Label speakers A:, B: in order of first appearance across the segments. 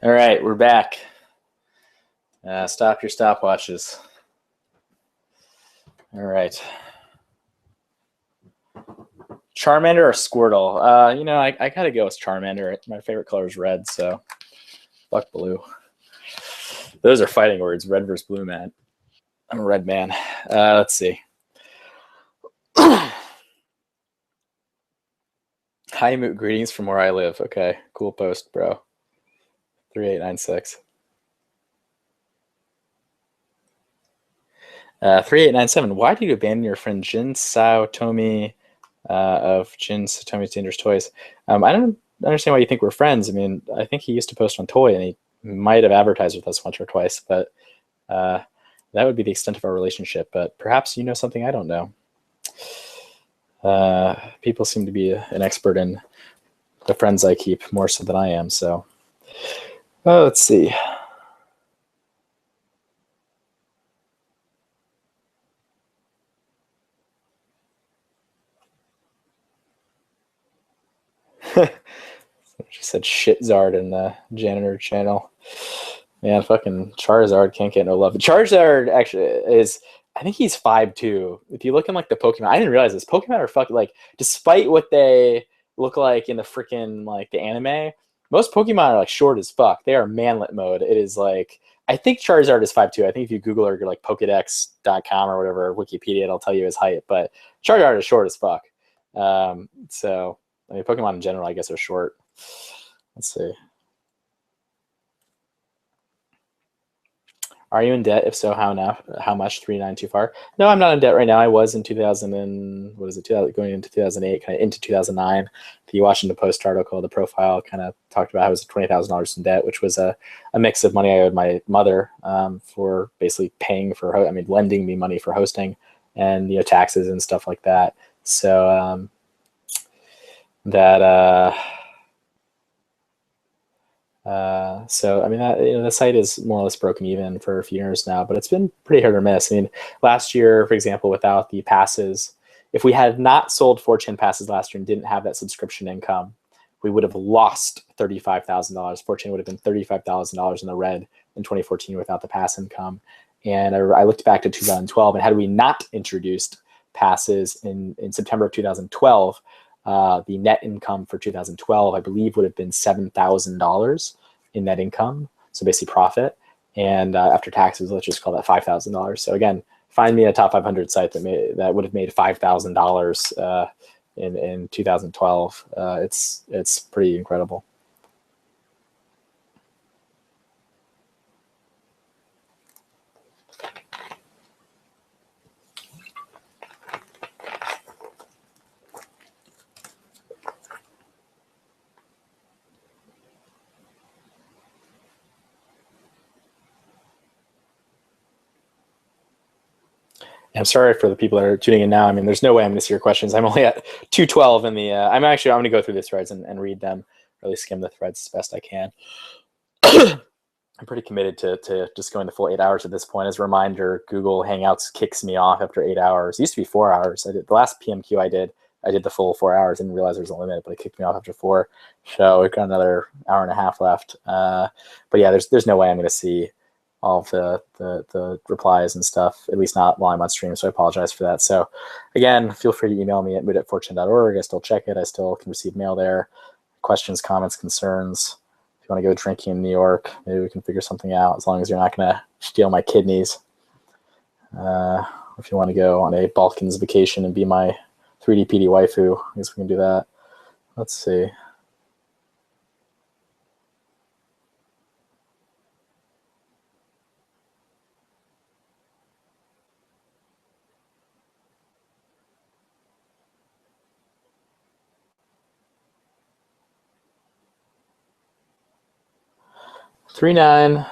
A: All right, we're back. Stop your stopwatches. All right. Charmander or Squirtle? You know, I gotta go with Charmander. My favorite color is red, so fuck blue. Those are fighting words. Red versus blue, man. I'm a red man. Let's see. Hi, Moot. Greetings from where I live. Okay, cool post, bro. 3896. 3897. Why did you abandon your friend Jin Sao Tomi of Jin Satomi's Dangerous Toys? I don't understand why you think we're friends. I mean, I think he used to post on Toy, and he might have advertised with us once or twice, but that would be the extent of our relationship. But perhaps you know something I don't know. People seem to be an expert in the friends I keep more so than I am. So let's see. She said shit Zard in the janitor channel. Man, fucking Charizard can't get no love. Charizard actually is, I think he's 5'2". If you look in like the Pokemon, I didn't realize this. Pokemon are fucking like, despite what they look like in the freaking like the anime, most Pokemon are like short as fuck. They are manlet mode. It is like, I think Charizard is 5'2". I think if you Google or like Pokedex.com or whatever, Wikipedia, it'll tell you his height. But Charizard is short as fuck. So, I mean, Pokemon in general, I guess, are short. Let's see. Are you in debt? If so, how now? How much? 3.9 too far? No, I'm not in debt right now. I was in 2000 and what is it? 2000, going into 2008, kind of into 2009. The Washington Post article, the profile kind of talked about how I was $20,000 in debt, which was a mix of money I owed my mother for basically paying for, lending me money for hosting, and taxes and stuff like that. So so I mean, the site is more or less broken even for a few years now, but it's been pretty hit or miss. I mean, last year, for example, without the passes, if we had not sold 4chan passes last year and didn't have that subscription income, we would have lost $35,000. 4chan would have been $35,000 in the red in 2014 without the pass income. And I looked back to 2012, and had we not introduced passes in September of 2012, the net income for 2012, I believe, would have been $7,000 in net income, so basically profit. And after taxes, let's just call that $5,000. So again, find me a top 500 site that would have made $5,000 in 2012. It's pretty incredible. I'm sorry for the people that are tuning in now. I mean, there's no way I'm going to see your questions. I'm only at 212 in the. I'm going to go through the threads and read them, really skim the threads as best I can. I'm pretty committed to just going the full 8 hours at this point. As a reminder, Google Hangouts kicks me off after 8 hours. It used to be 4 hours. I did the last PMQ I did the full 4 hours. I didn't realize there was a limit, but it kicked me off after 4. So we've got another hour and a half left. But yeah, there's no way I'm going to see all of the replies and stuff, at least not while I'm on stream, so I apologize for that. So again, feel free to email me at moot@4chan.org. I still check it. I still can receive mail there. Questions, comments, concerns. If you want to go drinking in New York, maybe we can figure something out, as long as you're not going to steal my kidneys. If you want to go on a Balkans vacation and be my 3D PD waifu, I guess we can do that. Let's see. Three nine.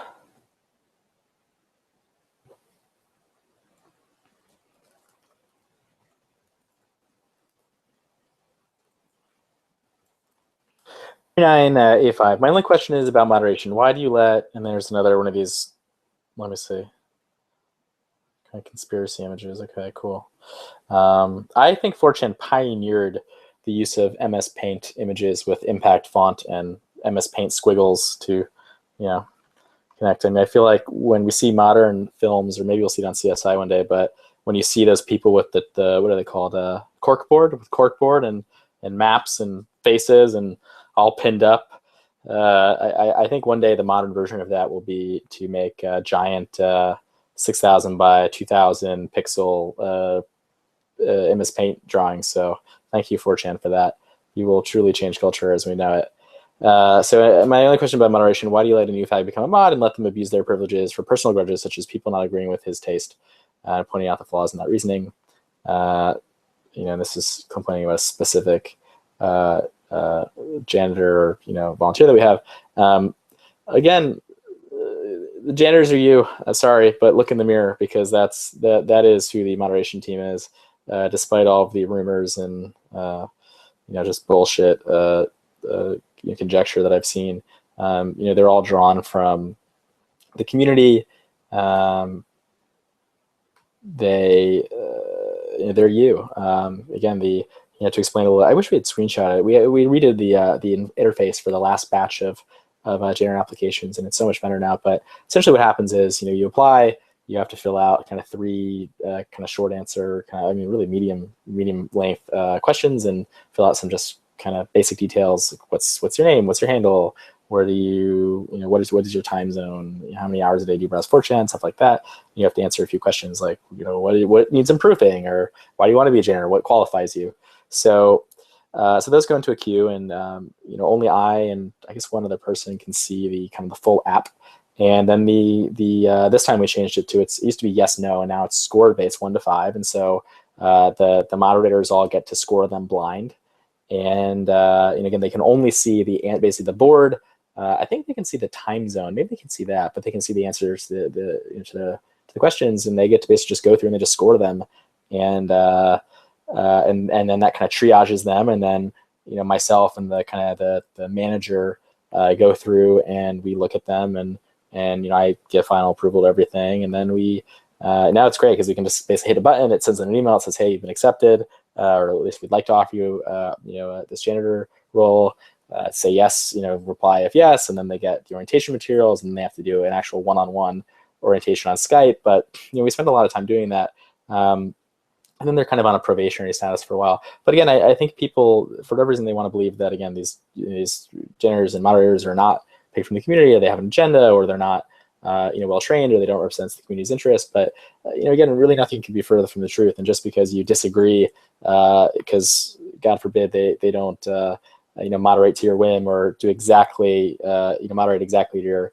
A: A5. My only question is about moderation. Why do you let, and there's another one of these, let me see. Kind of conspiracy images. Okay, cool. I think 4chan pioneered the use of MS Paint images with impact font and MS Paint squiggles to, connect. I mean, I feel like when we see modern films, or maybe we'll see it on CSI one day, but when you see those people with the what are they called, corkboard and maps and faces and all pinned up, I think one day the modern version of that will be to make a giant 6,000 by 2,000 pixel MS Paint drawings. So thank you, 4chan, for that. You will truly change culture as we know it. So my only question about moderation: why do you let a new fag become a mod and let them abuse their privileges for personal grudges, such as people not agreeing with his taste, pointing out the flaws in that reasoning? This is complaining about a specific janitor or volunteer that we have. Again, the janitors are you. Sorry, but look in the mirror, because that is who the moderation team is, despite all of the rumors and just bullshit conjecture that I've seen. They're all drawn from the community. They're you. Again, to explain a little, I wish we had screenshot it. We redid the interface for the last batch of janitor applications, and it's so much better now. But essentially what happens is, you apply, you have to fill out kind of 3 kind of short answer, really medium length questions, and fill out some just kind of basic details. What's your name? What's your handle? Where do you, what is your time zone? How many hours a day do you browse 4chan? Stuff like that. You have to answer a few questions like, what needs improving, or why do you want to be a janitor? What qualifies you? So those go into a queue, and only I and I guess one other person can see the full app. And then this time we changed it to, it used to be yes, no, and now it's score based 1 to 5. And so the moderators all get to score them blind. And again, they can only see basically the board. I think they can see the time zone. Maybe they can see that, but they can see the answers to the questions, and they get to basically just go through and they just score them. And then that kind of triages them, and then myself and the manager go through and we look at them, and I give final approval to everything, and then now it's great because we can just basically hit a button. It sends an email. It says, hey, you've been accepted, or at least we'd like to offer you this janitor role. Say yes, reply if yes, and then they get the orientation materials, and they have to do an actual one-on-one orientation on Skype. But we spend a lot of time doing that. And then they're kind of on a probationary status for a while. But again, I think people, for whatever reason, they want to believe that, again, these janitors and moderators are not paid from the community, or they have an agenda, or they're not well trained, or they don't represent the community's interest. But again, really nothing can be further from the truth. And just because you disagree, because God forbid they don't moderate to your whim, or do exactly moderate exactly to your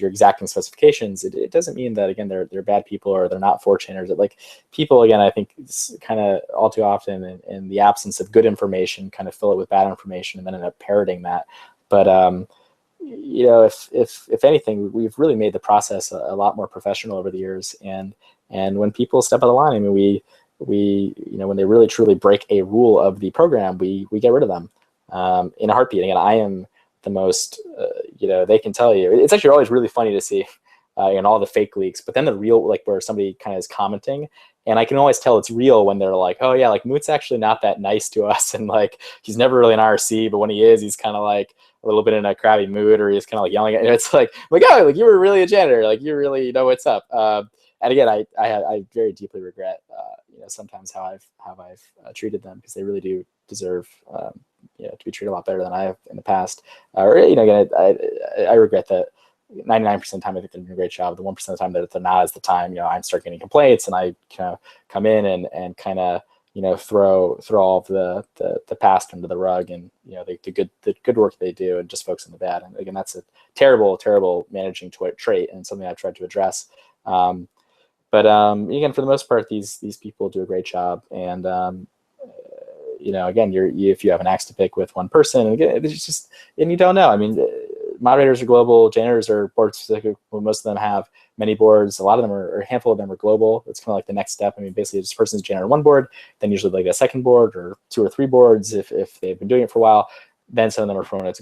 A: exacting specifications, it doesn't mean that, again, they're bad people, or they're not 4chaners. Like, people, again, I think kind of all too often in the absence of good information, kind of fill it with bad information and then end up parroting that. But if anything, we've really made the process a lot more professional over the years. And when people step out of line, I mean, we when they really truly break a rule of the program, we get rid of them in a heartbeat. Again, I am the most, they can tell you. It's actually always really funny to see all the fake leaks, but then the real, like, where somebody kind of is commenting, and I can always tell it's real when they're like, oh yeah, like, Moot's actually not that nice to us, and like, he's never really an RC, but when he is, he's kind of like a little bit in a crabby mood, or he's kind of like yelling at you. It's like oh, like, you were really a janitor, like, you really know what's up. And again, I very deeply regret sometimes how I've treated them, because they really do deserve to be treated a lot better than I have in the past. Or again, I regret that 99% of the time I think they're doing a great job. The 1% of the time that they're not is the time I start getting complaints, and I kind of come in and kind of throw all of the past under the rug, and the good work they do, and just focus on the bad. And again, that's a terrible managing trait, and something I've tried to address. But again, for the most part, these people do a great job. And again, if you have an axe to pick with one person, and again, it's just, and you don't know. I mean, moderators are global, janitors are board specific. Most of them have many boards. A lot of them or a handful of them are global. It's kind of like the next step. I mean, basically, this person's janitor on one board, then usually like a second board, or 2 or 3 boards if they've been doing it for a while. Then some of them are promoted to global.